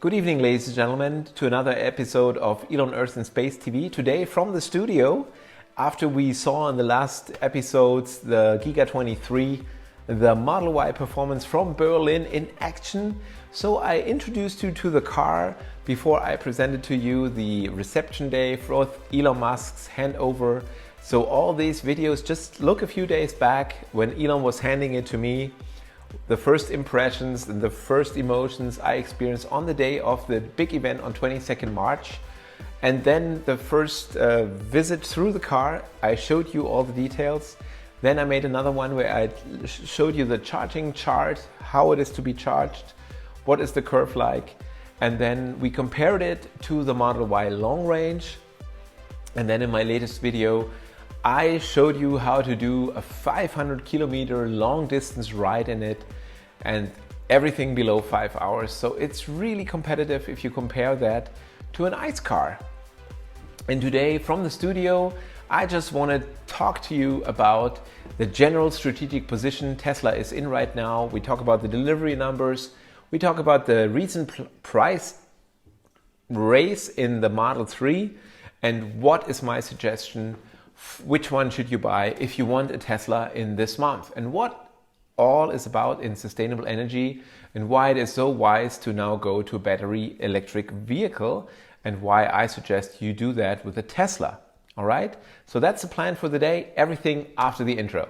Good evening, ladies and gentlemen, to another episode of Elon Earth and Space TV. Today from the studio, after we saw in the last episodes the Giga 23, the Model Y performance from Berlin in action. So I introduced you to the car before I presented to you the reception day for Elon Musk's handover. So all these videos, just look a few days back when Elon was handing it to me. The first impressions and the first emotions I experienced on the day of the big event on 22nd March. And then the first visit through the car, I showed you all the details. Then I made another one where I showed you the charging chart, how it is to be charged, what is the curve like. And then we compared it to the Model Y long range. And then in my latest video, I showed you how to do a 500 kilometer long distance ride in it and everything below 5 hours. So it's really competitive if you compare that to an ICE car. And today from the studio, I just want to talk to you about the general strategic position Tesla is in right now. We talk about the delivery numbers. We talk about the recent price raise in the Model 3 and what is my suggestion. Which one should you buy if you want a Tesla in this month, and what all is about in sustainable energy and why it is so wise to now go to a battery electric vehicle and why I suggest you do that with a Tesla. All right, so that's the plan for the day. Everything after the intro.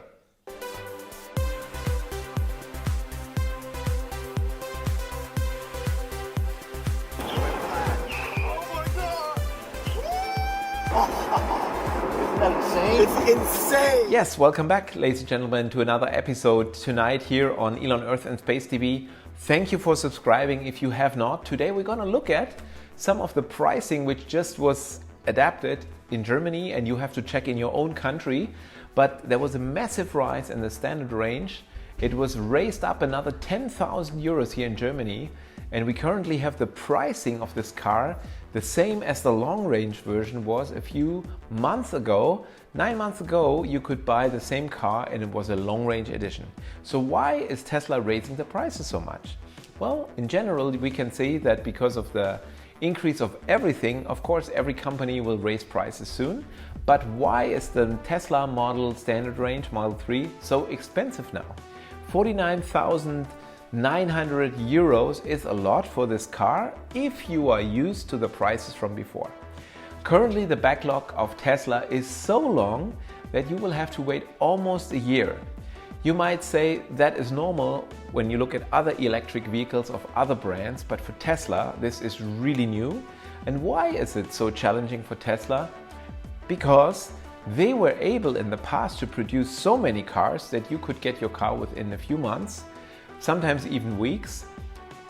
It's insane! Yes, welcome back, ladies and gentlemen, to another episode tonight here on Elon Earth and Space TV. Thank you for subscribing if you have not. Today we're going to look at some of the pricing which just was adapted in Germany, and you have to check in your own country. But there was a massive rise in the standard range. It was raised up another 10,000 euros here in Germany, and we currently have the pricing of this car the same as the long range version was a few months ago. 9 months ago, you could buy the same car and it was a long range edition. So why is Tesla raising the prices so much? Well, in general, we can say that because of the increase of everything, of course, every company will raise prices soon. But why is the Tesla model standard range, Model 3, so expensive now? 49,900 euros is a lot for this car if you are used to the prices from before. Currently, the backlog of Tesla is so long that you will have to wait almost a year. You might say that is normal when you look at other electric vehicles of other brands, but for Tesla, this is really new. And why is it so challenging for Tesla? Because they were able in the past to produce so many cars that you could get your car within a few months, sometimes even weeks,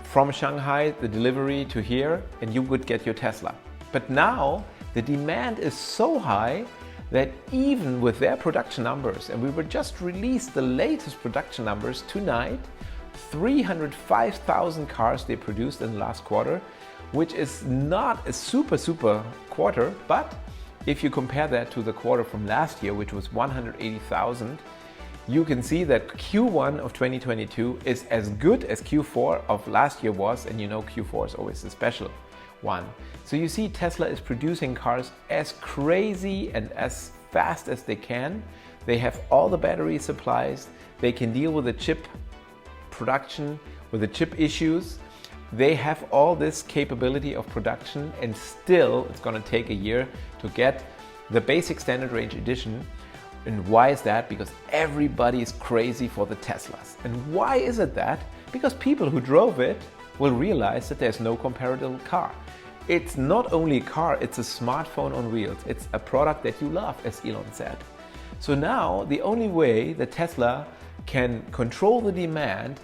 from Shanghai, the delivery to here, and you would get your Tesla. But now the demand is so high that even with their production numbers, and we were just released the latest production numbers tonight, 305,000 cars they produced in the last quarter, which is not a super quarter, but if you compare that to the quarter from last year, which was 180,000, you can see that Q1 of 2022 is as good as Q4 of last year was, and you know Q4 is always a special one. So you see Tesla is producing cars as crazy and as fast as they can. They have all the battery supplies. They can deal with the chip production, with the chip issues. They have all this capability of production, and still it's going to take a year to get the basic standard range edition. And why is that? Because everybody is crazy for the Teslas. And why is it that? Because people who drove it will realize that there's no comparable car. It's not only a car, it's a smartphone on wheels. It's a product that you love, as Elon said. So now the only way that Tesla can control the demand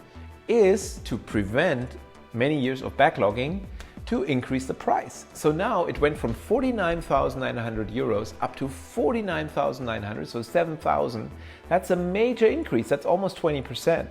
is to prevent many years of backlogging, to increase the price. So now it went from 49,900 euros up to 49,900, so 7,000. That's a major increase. That's almost 20%.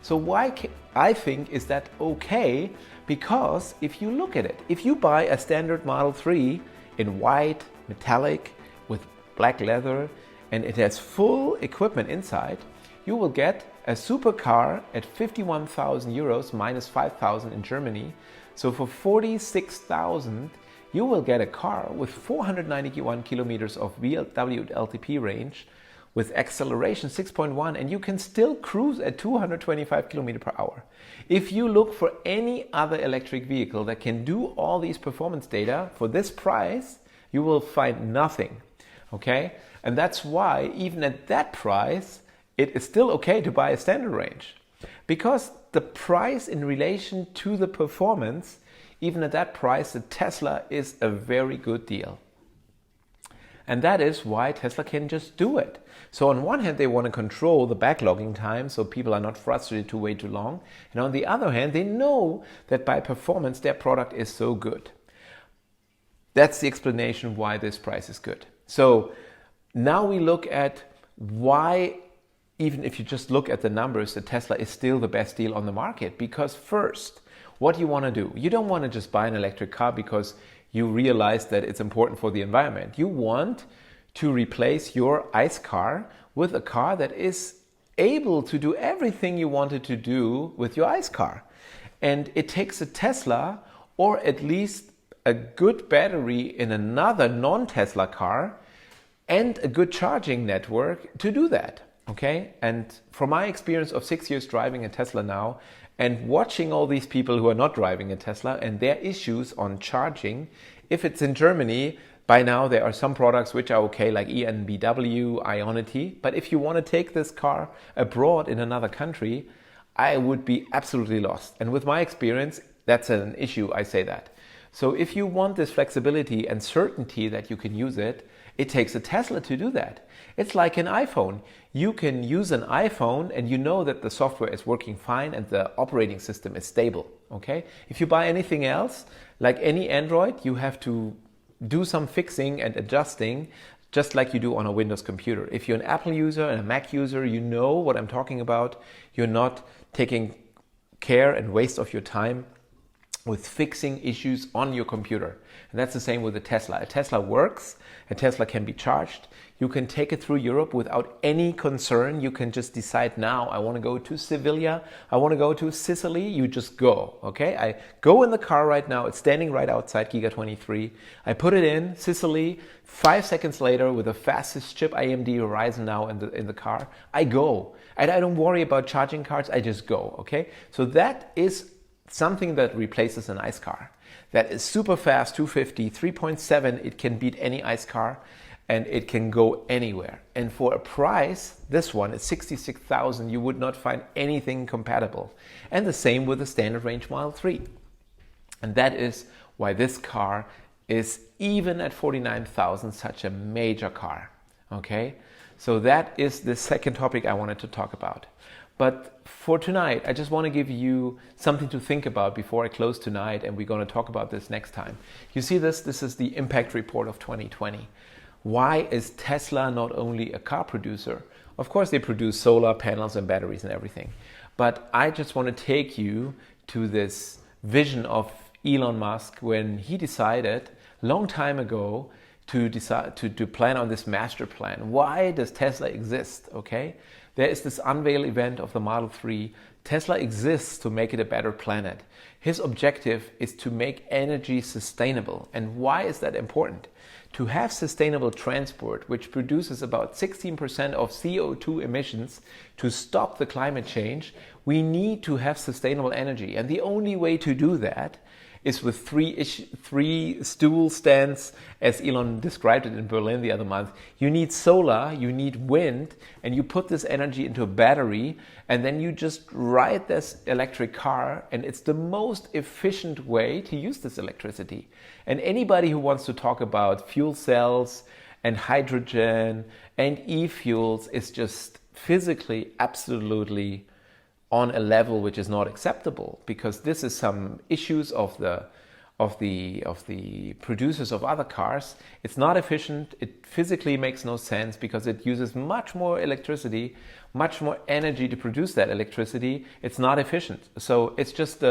So why I think is that okay? Because if you look at it, if you buy a standard Model 3 in white, metallic, with black leather, and it has full equipment inside, you will get a supercar at 51,000 euros minus 5,000 in Germany. So for 46,000, you will get a car with 491 kilometers of VW LTP range with acceleration 6.1, and you can still cruise at 225 km per hour. If you look for any other electric vehicle that can do all these performance data for this price, you will find nothing, okay? And that's why even at that price, it is still okay to buy a standard range, because the price in relation to the performance, even at that price, the Tesla is a very good deal. And that is why Tesla can just do it. So on one hand, they want to control the backlogging time so people are not frustrated to wait too long. And on the other hand, they know that by performance, their product is so good. That's the explanation why this price is good. So now we look at why, even if you just look at the numbers, the Tesla is still the best deal on the market. Because first, what you want to do, you don't want to just buy an electric car because you realize that it's important for the environment. You want to replace your ICE car with a car that is able to do everything you wanted to do with your ICE car. And it takes a Tesla, or at least a good battery in another non-Tesla car, and a good charging network to do that, okay? And from my experience of 6 years driving a Tesla now, and watching all these people who are not driving a Tesla and their issues on charging, if it's in Germany, by now there are some products which are okay, like ENBW, Ionity. But if you want to take this car abroad in another country, I would be absolutely lost. And with my experience, that's an issue, I say that. So if you want this flexibility and certainty that you can use it, it takes a Tesla to do that. It's like an iPhone. You can use an iPhone and you know that the software is working fine and the operating system is stable, okay? If you buy anything else, like any Android, you have to do some fixing and adjusting, just like you do on a Windows computer. If you're an Apple user and a Mac user, you know what I'm talking about. You're not taking care and waste of your time with fixing issues on your computer. And that's the same with a Tesla. A Tesla works, a Tesla can be charged. You can take it through Europe without any concern. You can just decide now, I want to go to Sevilla, I want to go to Sicily, you just go, okay? I go in the car right now, it's standing right outside Giga 23. I put it in, Sicily, 5 seconds later with the fastest chip AMD Ryzen now in the car, I go. And I don't worry about charging cards, I just go, okay? So that is something that replaces an ICE car. That is super fast, 250, 3.7, it can beat any ICE car and it can go anywhere. And for a price, this one is 66,000, you would not find anything compatible. And the same with the standard range Model 3. And that is why this car is, even at 49,000, such a major car, okay? So that is the second topic I wanted to talk about. But for tonight, I just want to give you something to think about before I close tonight, and we're going to talk about this next time. You see this? This is the impact report of 2020. Why is Tesla not only a car producer? Of course, they produce solar panels and batteries and everything. But I just want to take you to this vision of Elon Musk when he decided a long time ago to plan on this master plan. Why does Tesla exist? Okay, there is this unveil event of the Model 3. Tesla exists to make it a better planet. His objective is to make energy sustainable. And why is that important? To have sustainable transport, which produces about 16% of CO2 emissions, to stop the climate change, we need to have sustainable energy. And the only way to do that is with three stool stands, as Elon described it in Berlin the other month. You need solar, you need wind, and you put this energy into a battery, and then you just ride this electric car, and it's the most efficient way to use this electricity. And anybody who wants to talk about fuel cells and hydrogen and e-fuels is just physically absolutely on a level which is not acceptable, because this is some issues of the producers of other cars. It's not efficient. It physically makes no sense because it uses much more electricity, much more energy to produce that electricity. It's not efficient. So it's just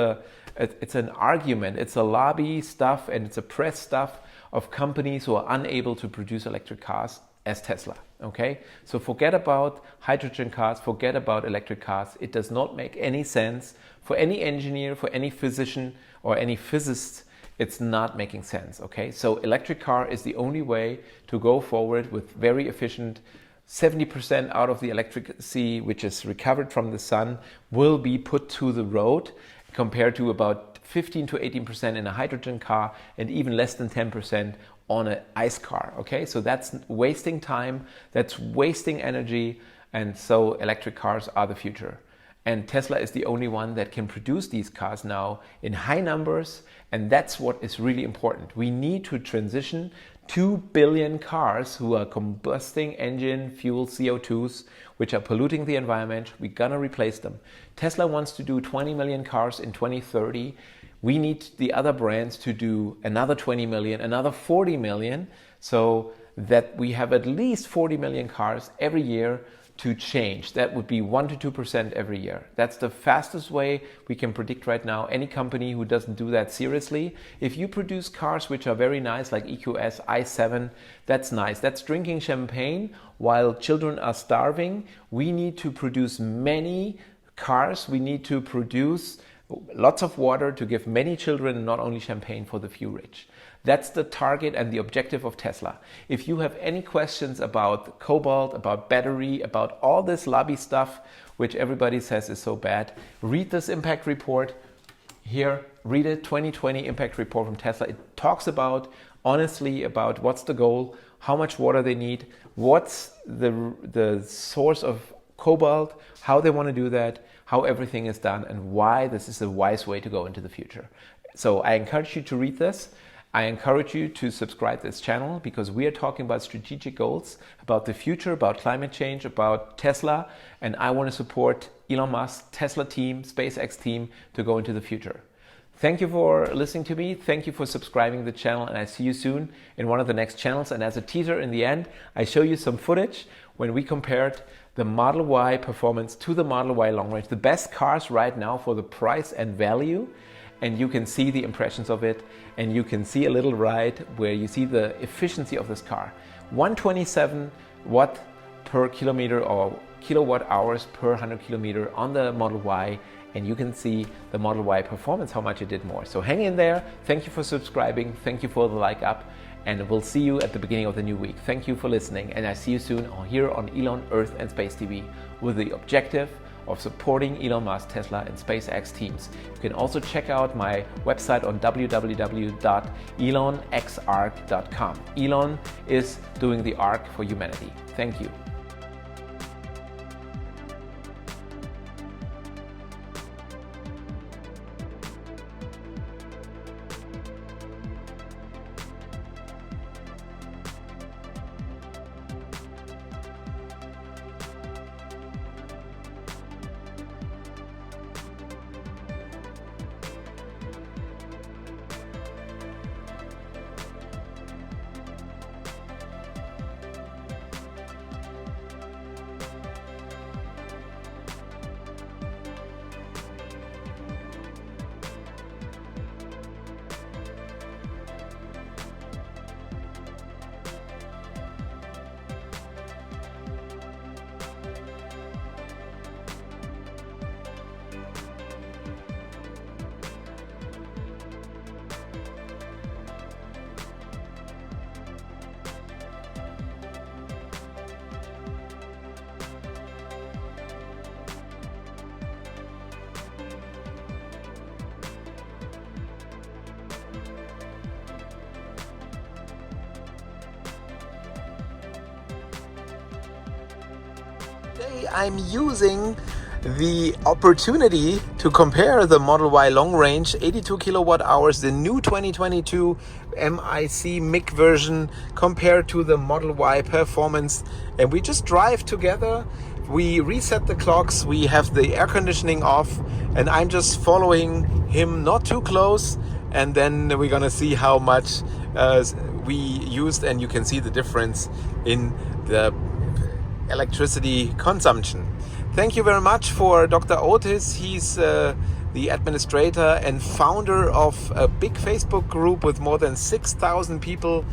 it's an argument. It's a lobby stuff and it's a press stuff of companies who are unable to produce electric cars. as Tesla. Okay, so forget about hydrogen cars, forget about electric cars. It does not make any sense for any engineer, for any physician or any physicist. It's not making sense. Okay, so electric car is the only way to go forward with very efficient. 70% out of the electricity which is recovered from the sun will be put to the road, compared to about 15 to 18% in a hydrogen car and even less than 10% on an ICE car. Okay, so that's wasting time, that's wasting energy, and so electric cars are the future. And Tesla is the only one that can produce these cars now in high numbers, and that's what is really important. We need to transition 2 billion cars who are combusting engine fuel CO2s, which are polluting the environment. We're gonna replace them. Tesla wants to do 20 million cars in 2030. We need the other brands to do another 20 million, another 40 million, so that we have at least 40 million cars every year to change. That would be 1 to 2% every year. That's the fastest way we can predict right now. Any company who doesn't do that seriously, if you produce cars which are very nice, like EQS, i7, that's nice. That's drinking champagne while children are starving. We need to produce many cars. We need to produce lots of water to give many children, not only champagne for the few rich. That's the target and the objective of Tesla. If you have any questions about cobalt, about battery, about all this lobby stuff, which everybody says is so bad, read this impact report here. Read it, 2020 impact report from Tesla. It talks about, honestly, about what's the goal, how much water they need, what's the source of cobalt, how they want to do that, how everything is done, and why this is a wise way to go into the future. So I encourage you to read this. I encourage you to subscribe to this channel, because we are talking about strategic goals, about the future, about climate change, about Tesla, and I want to support Elon Musk, Tesla team, SpaceX team to go into the future. Thank you for listening to me. Thank you for subscribing to the channel, and I see you soon in one of the next channels. And as a teaser in the end, I show you some footage when we compared the Model Y performance to the Model Y long range, the best cars right now for the price and value. And you can see the impressions of it, and you can see a little ride where you see the efficiency of this car. 127 watt per kilometer, or kilowatt hours per 100 kilometer on the Model Y, and you can see the Model Y performance, how much it did more. So hang in there. Thank you for subscribing. Thank you for the like up, and we'll see you at the beginning of the new week. Thank you for listening, and I see you soon here on Elon, Earth and Space TV with the objective of supporting Elon Musk, Tesla and SpaceX teams. You can also check out my website on www.elonxarc.com. Elon is doing the arc for humanity. Thank you. Today I'm using the opportunity to compare the Model Y long range 82 kilowatt hours, the new 2022 MYP version, compared to the Model Y performance, and we just drive together. We reset the clocks, we have the air conditioning off, and I'm just following him not too close, and then we're gonna see how much we used, and you can see the difference in the electricity consumption. Thank you very much for Dr. Otis. He's the administrator and founder of a big Facebook group with more than 6,000 people,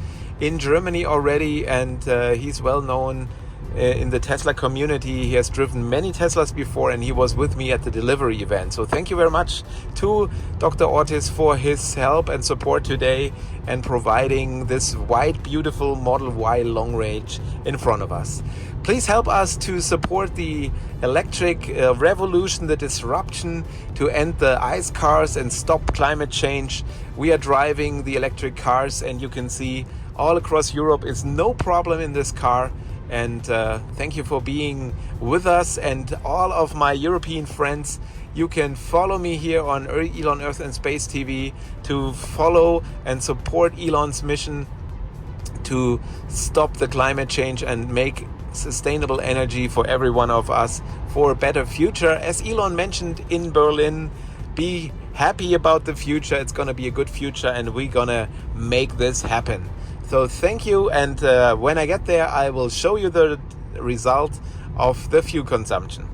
in Germany already, and he's well known in the Tesla community. He has driven many Teslas before, and he was with me at the delivery event. So thank you very much to Dr. Ortiz for his help and support today and providing this white, beautiful Model Y long range in front of us. Please help us to support the electric revolution, the disruption, to end the ICE cars and stop climate change. We are driving the electric cars, and you can see all across Europe is no problem in this car. And thank you for being with us, and all of my European friends. You can follow me here on Elon Earth and Space TV to follow and support Elon's mission to stop the climate change and make sustainable energy for every one of us for a better future. As Elon mentioned in Berlin, be happy about the future. It's going to be a good future, and we're going to make this happen. So thank you, and when I get there, I will show you the result of the fuel consumption.